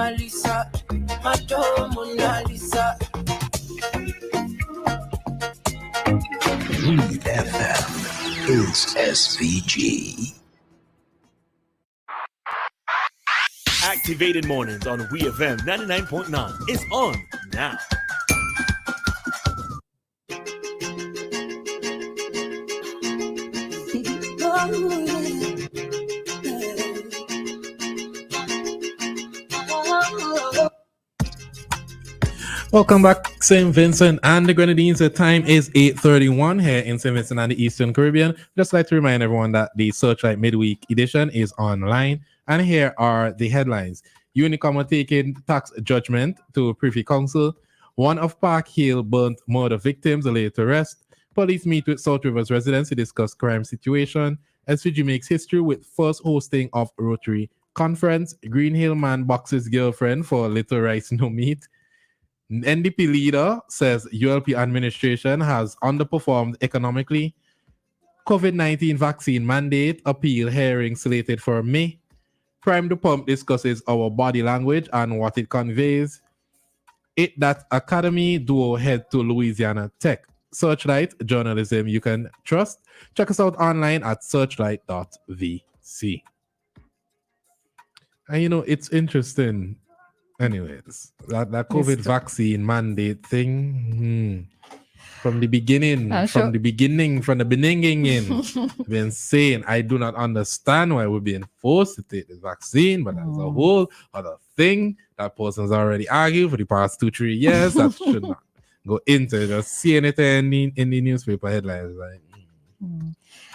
Mona Lisa, Madame Mona Lisa. WEFM is SVG. Activated Mornings on WEFM 99.9 is on now. Welcome back, St. Vincent and the Grenadines. The time is 8:31 here in St. Vincent and the Eastern Caribbean. Just like to remind everyone that the Searchlight Midweek edition is online. And here are the headlines. Unicom taking tax judgment to Privy Council. One of Park Hill burnt murder victims laid to rest. Police meet with South Rivers residents to discuss crime situation. SVG makes history with first hosting of Rotary Conference. Green Hill man boxes girlfriend for little rice, no meat. NDP leader says ULP administration has underperformed economically. COVID-19 vaccine mandate appeal hearing slated for May. Prime the Pump discusses our body language and what it conveys. That Academy duo head to Louisiana Tech. Searchlight journalism you can trust. Check us out online at searchlight.vc. And it's interesting. Anyways, that COVID vaccine mandate thing from the beginning, from the beginning, been saying I do not understand why we're being forced to take the vaccine, but that's a whole other thing that person's already argued for the past 2-3 years. That should not go into just seeing it in the newspaper headlines.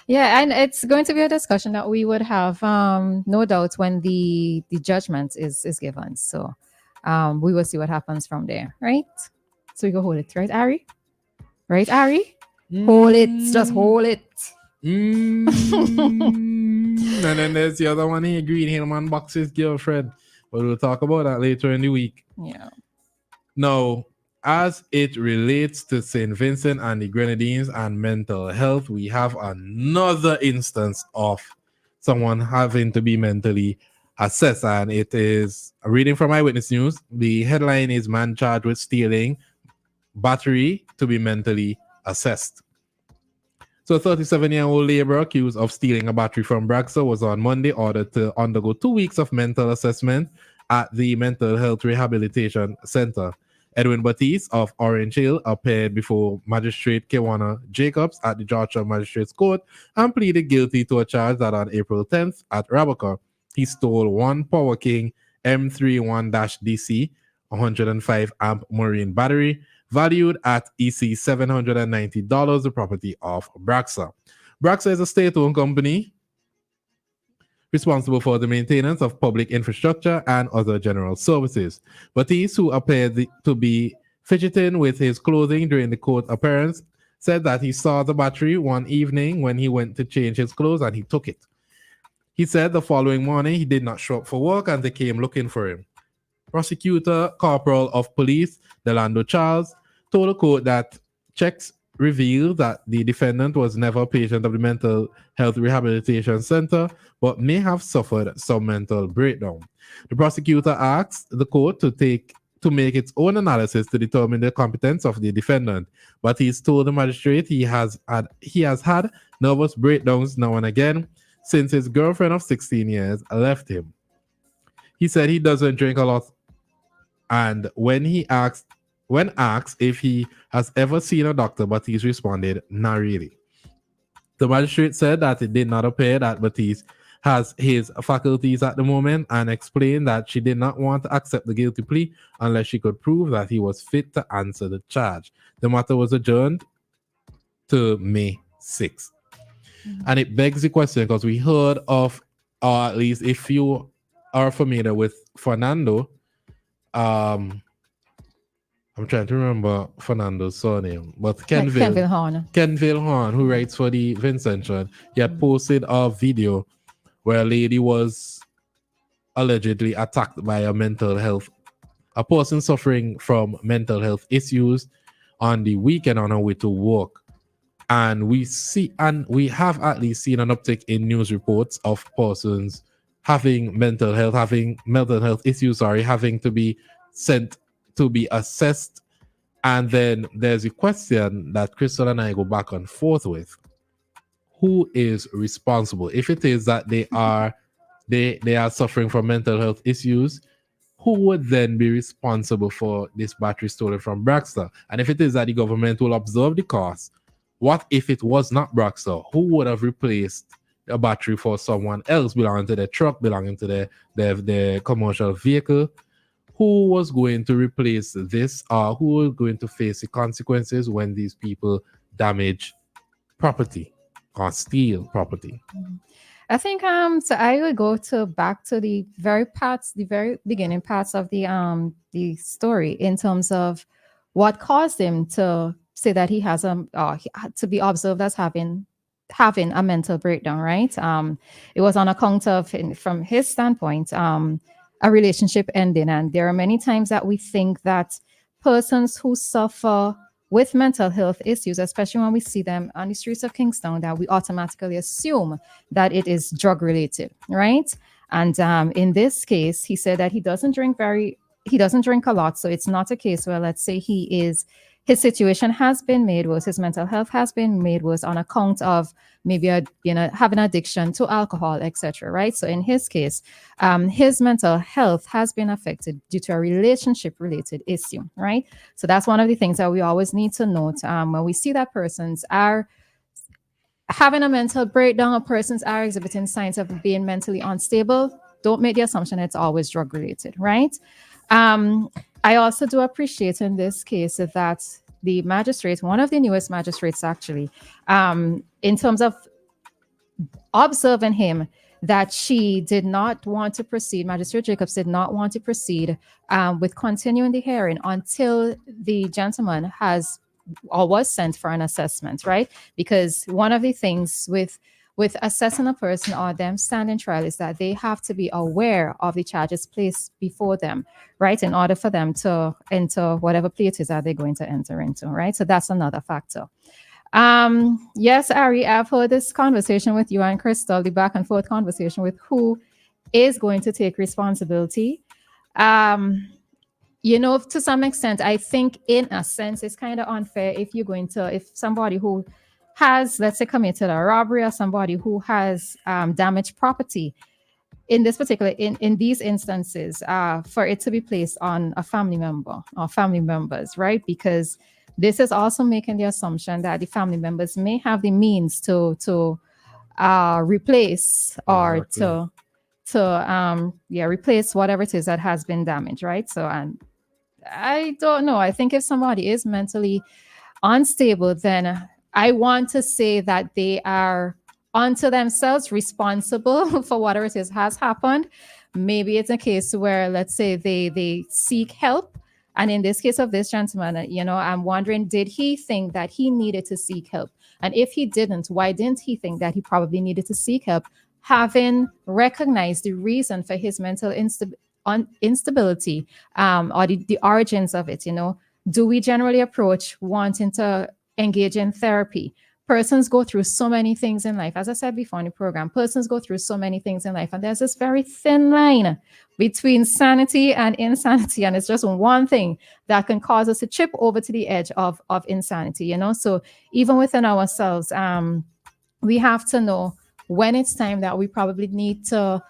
Yeah, and it's going to be a discussion that we would have, no doubt, when the judgment is given. So we will see what happens from there, right? So we go hold it, right, Ari? Right, Ari? Hold it, just hold it. And then there's the other one here, Green Hill man boxes girlfriend. But we'll talk about that later in the week. Yeah. Now, as it relates to St. Vincent and the Grenadines and mental health, we have another instance of someone having to be mentally assessed. And it is a reading from Eyewitness News. The headline is man charged with stealing battery to be mentally assessed. So a 37-year-old laborer accused of stealing a battery from Bragsa was on Monday ordered to undergo 2 weeks of mental assessment at the Mental Health Rehabilitation Center. Edwin Batiste of Orange Hill appeared before Magistrate Kewana Jacobs at the Georgetown Magistrates Court and pleaded guilty to a charge that on April 10th at Rabaca, he stole one Power King M31-DC 105 amp marine battery valued at EC $790, the property of Bragsa. Bragsa is a state-owned company responsible for the maintenance of public infrastructure and other general services. Batiste, who appeared to be fidgeting with his clothing during the court appearance, said that he saw the battery one evening when he went to change his clothes and he took it. He said the following morning he did not show up for work and they came looking for him. Prosecutor Corporal of Police Delando Charles told the court that checks revealed that the defendant was never a patient of the Mental Health Rehabilitation Center, but may have suffered some mental breakdown. The prosecutor asked the court to make its own analysis to determine the competence of the defendant, but he's told the magistrate he has had nervous breakdowns now and again since his girlfriend of 16 years left him. He said he doesn't drink a lot, and when asked if he has ever seen a doctor, Batiste responded, not really. The magistrate said that it did not appear that Batiste has his faculties at the moment and explained that she did not want to accept the guilty plea unless she could prove that he was fit to answer the charge. The matter was adjourned to May 6th. And it begs the question, because we heard of, or at least if you are familiar with Fernando, I'm trying to remember Fernando's surname, but Kenville Horn, who writes for the Vincentian, he had posted a video where a lady was allegedly attacked by a person suffering from mental health issues on the weekend on her way to work. And we have at least seen an uptick in news reports of persons having mental health issues, having to be sent to be assessed. And then there's a question that Crystal and I go back and forth with. Who is responsible? If it is that they are suffering from mental health issues, who would then be responsible for this battery stolen from Braxton? And if it is that the government will absorb the cost, what if it was not Braxton? Who would have replaced a battery for someone else belonging to their truck, belonging to their commercial vehicle? Who was going to replace this? Who was going to face the consequences when these people damage property or steal property? I think so I would go back to the very beginning parts of the story in terms of what caused him to say that he has to be observed as having a mental breakdown, right? It was on account of, from his standpoint, a relationship ending. And there are many times that we think that persons who suffer with mental health issues, especially when we see them on the streets of Kingston, that we automatically assume that it is drug related, right? And in this case, he said that he doesn't drink a lot. So it's not a case where, let's say, his situation has been made worse, his mental health has been made worse on account of maybe having addiction to alcohol, etc. Right? So in his case, his mental health has been affected due to a relationship-related issue, right? So that's one of the things that we always need to note when we see that persons are having a mental breakdown, or persons are exhibiting signs of being mentally unstable. Don't make the assumption it's always drug-related, right? I also do appreciate in this case that the magistrate, one of the newest magistrates actually, in terms of observing him, that she did not want to proceed, Magistrate Jacobs did not want to proceed with continuing the hearing until the gentleman has or was sent for an assessment, right? Because one of the things with assessing a person or them standing trial is that they have to be aware of the charges placed before them, right? In order for them to enter whatever plea it is that they're going to enter into, right? So that's another factor. Yes, Ari, I've heard this conversation with you and Crystal, the back and forth conversation with who is going to take responsibility. To some extent, I think in a sense, it's kind of unfair if somebody who has, let's say, committed a robbery, or somebody who has damaged property, in this particular, in these instances, for it to be placed on a family member or family members, right? Because this is also making the assumption that the family members may have the means to replace or replace whatever it is that has been damaged, right? So, and I don't know. I think if somebody is mentally unstable, then I want to say that they are unto themselves responsible for whatever it is has happened. Maybe it's a case where, let's say, they seek help. And in this case of this gentleman, I'm wondering, did he think that he needed to seek help? And if he didn't, why didn't he think that he probably needed to seek help, having recognized the reason for his mental instability or the origins of it? Do we generally approach wanting to engage in therapy? Persons go through so many things in life. As I said before in the program, persons go through so many things in life. And there's this very thin line between sanity and insanity. And it's just one thing that can cause us to chip over to the edge of insanity, So even within ourselves, we have to know when it's time that we probably need to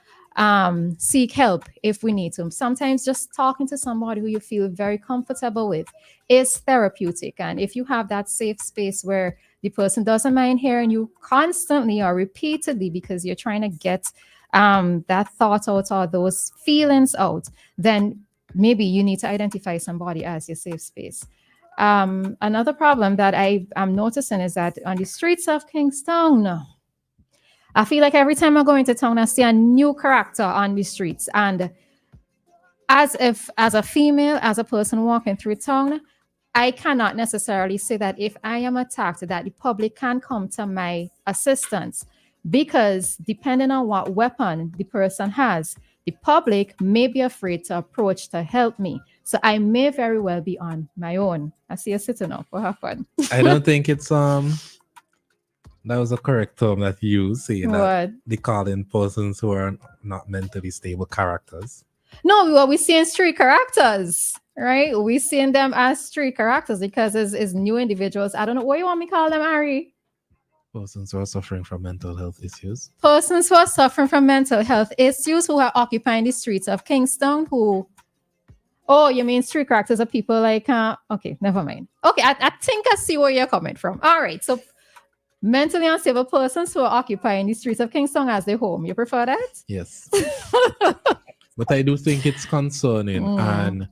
seek help if we need to. Sometimes just talking to somebody who you feel very comfortable with is therapeutic. And if you have that safe space where the person doesn't mind hearing you constantly or repeatedly because you're trying to get that thought out or those feelings out, then maybe you need to identify somebody as your safe space. Another problem that I am noticing is that on the streets of Kingston, I feel like every time I go into town, I see a new character on the streets. And as a female, as a person walking through town, I cannot necessarily say that if I am attacked, that the public can come to my assistance, because depending on what weapon the person has, the public may be afraid to approach to help me. So I may very well be on my own. I see you sitting up. What happened? I don't think it's That was a correct term that you used, saying What? that they call in persons who are not mentally stable characters. No, what we seeing street characters, right? We seeing them as street characters because as new individuals. I don't know what you want me to call them, Ari. Persons who are suffering from mental health issues. Persons who are suffering from mental health issues who are occupying the streets of Kingston. Who? Oh, you mean street characters are people like? Okay, never mind. Okay, I think I see where you're coming from. All right, so mentally unstable persons who are occupying the streets of Kingston as their home. You prefer that? Yes. But I do think it's concerning, and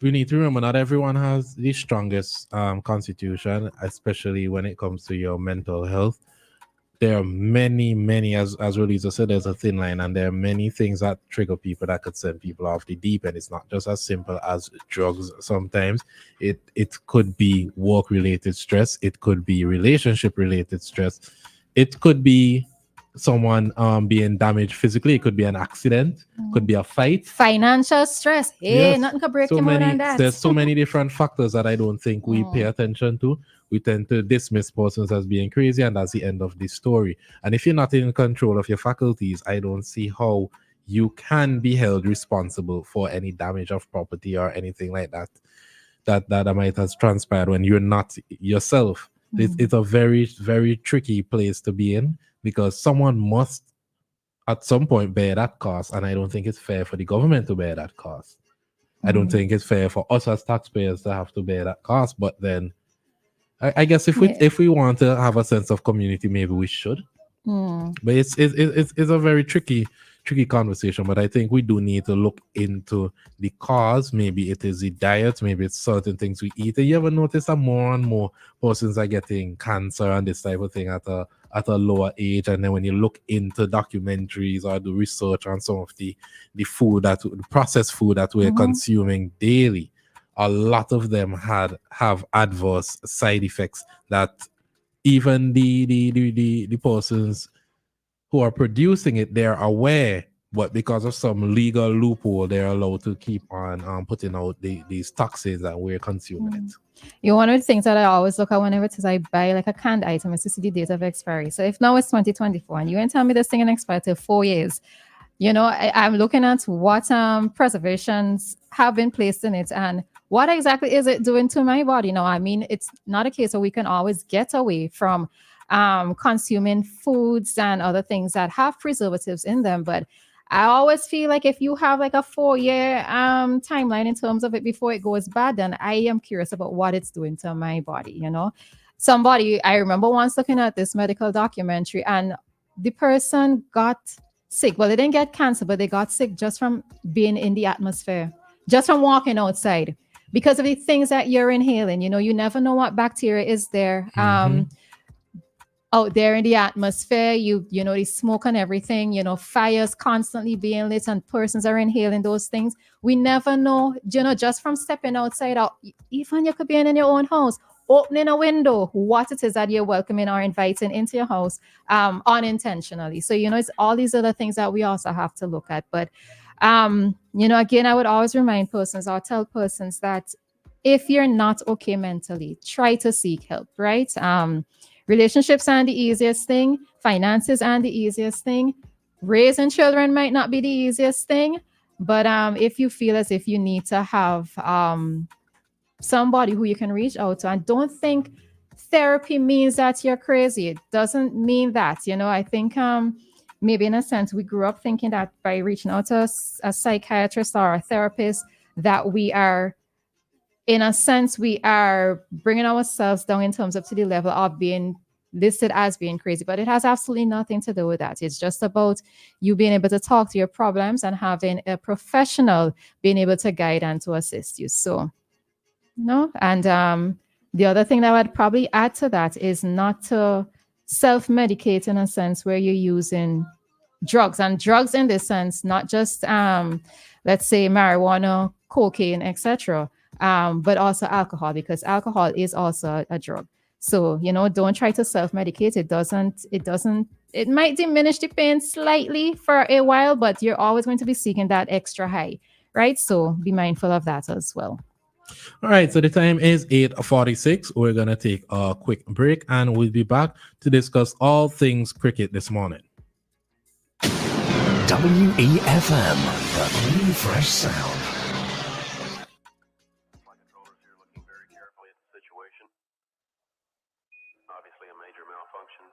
we need to remember not everyone has the strongest constitution, especially when it comes to your mental health. There are many, as Roleza said, there's a thin line, and there are many things that trigger people that could send people off the deep end. It's not just as simple as drugs. Sometimes it could be work-related stress, it could be relationship-related stress, it could be someone being damaged physically, it could be an accident, could be a fight, financial stress. Hey, Yes. nothing can break so you more many than that. there's so many different factors that I don't think we pay attention to. We tend to dismiss persons as being crazy, and that's the end of the story. And if you're not in control of your faculties, I don't see how you can be held responsible for any damage of property or anything like that that might have transpired when you're not yourself. It's a very, very tricky place to be in, because someone must at some point bear that cost, and I don't think it's fair for the government to bear that cost. I don't think it's fair for us as taxpayers to have to bear that cost. But then I guess if we want to have a sense of community, maybe we should. But it's a very tricky conversation. But I think we do need to look into the cause. Maybe it is the diet, maybe it's certain things we eat. And you ever notice that more and more persons are getting cancer and this type of thing at a lower age? And then when you look into documentaries or do research on some of the processed food that we're consuming daily, a lot of them have adverse side effects that even the persons who are producing it, they're aware, but because of some legal loophole, they're allowed to keep on putting out these toxins that we're consuming it. One of the things that I always look at whenever it is I buy like a canned item is to see the date of expiry. So if now it's 2024 and you ain't tell me this thing can expire till 4 years, I'm looking at what preservations have been placed in it and what exactly is it doing to my body. I mean, it's not a case where we can always get away from consuming foods and other things that have preservatives in them. But I always feel like if you have like a 4-year timeline in terms of it before it goes bad, then I am curious about what it's doing to my body. I remember once looking at this medical documentary and the person got sick. Well, they didn't get cancer, but they got sick just from being in the atmosphere, just from walking outside, because of the things that you're inhaling. You never know what bacteria is there out there in the atmosphere. The smoke and everything, fires constantly being lit and persons are inhaling those things. We never know, just from stepping outside out, even you could be in your own house, opening a window, what it is that you're welcoming or inviting into your house unintentionally. So, it's all these other things that we also have to look at. But, again, I would always remind persons or tell persons that if you're not okay mentally, try to seek help, right? Relationships aren't the easiest thing. Finances aren't the easiest thing. Raising children might not be the easiest thing. But if you feel as if you need to have somebody who you can reach out to, and don't think therapy means that you're crazy. It doesn't mean that. I think maybe in a sense we grew up thinking that by reaching out to a psychiatrist or a therapist that we are, in a sense, we are bringing ourselves down in terms of to the level of being listed as being crazy, but it has absolutely nothing to do with that. It's just about you being able to talk to your problems and having a professional being able to guide and to assist you. So, and the other thing that I would probably add to that is not to self-medicate in a sense where you're using drugs, and drugs in this sense, not just let's say marijuana, cocaine, etc., but also alcohol, because alcohol is also a drug. So, don't try to self-medicate. It might diminish the pain slightly for a while, but you're always going to be seeking that extra high, right? So be mindful of that as well. All right, so the time is 8:46. We're going to take a quick break and we'll be back to discuss all things cricket this morning. WEFM, the new fresh sound. My controllers here looking very carefully at the situation. Obviously a major malfunction.